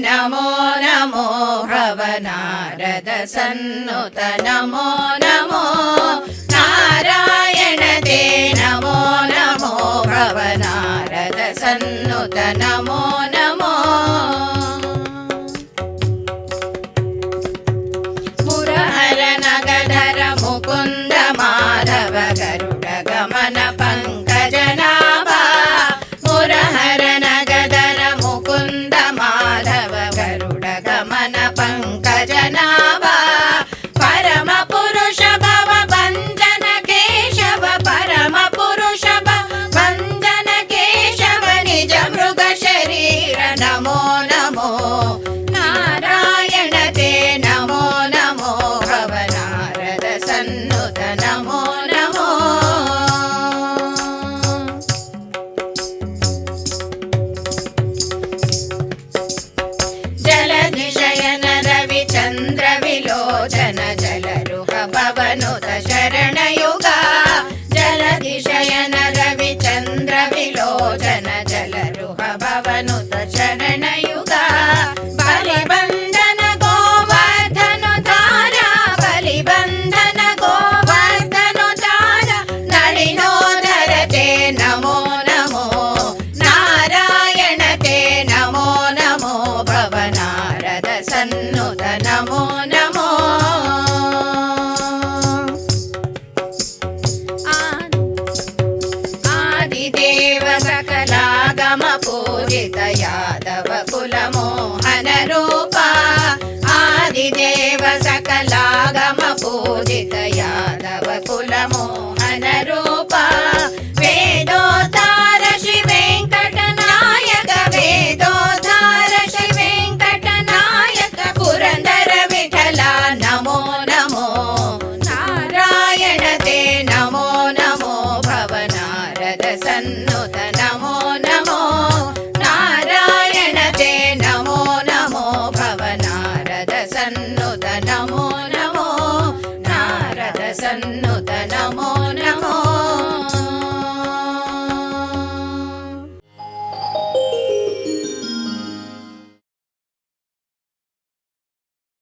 नमो नमो भवनारद सन्नुत नमो नमो नारायण ते नमो नमो भवनारद सन्नुत नमो नमो मुरहर नगधर मुकुंद माधव गरुड गमन पंकजनाभा मुरहर नगधर मुकुंद माधव गरुड गमन पंकजनाभा परम पुरुष भव भंजन केशव परम पुरुष भव भंजन केशव निज मृग शरीर नमो नमो नारायण ते नमो नमो भवनारद सन्नुत नमो नमो जलधिशयन रविचंद्र विलोचन जलरुह भवनुत शरणयुगा जलधिशयन रविचंद्र विलोचन जलरुह भवनुत शरणयुगा बलिबंधन गोवर्धनुधारा बलिबंधन गोवर्धनुधारा नलिनोदर ते नमो नमो नारायण ते नमो नमो भवनारद सन्नुत नमो नमो आदिदेव सकलागम पूजित यादव कुल मोहन रूपा आदिदेव सकलागम पूजित यादव कुल मोहन रूपा वेदोद्धार श्री वेंकटनायक वेदोद्धार श्री वेंकटनायक पुरंदर विठला नमो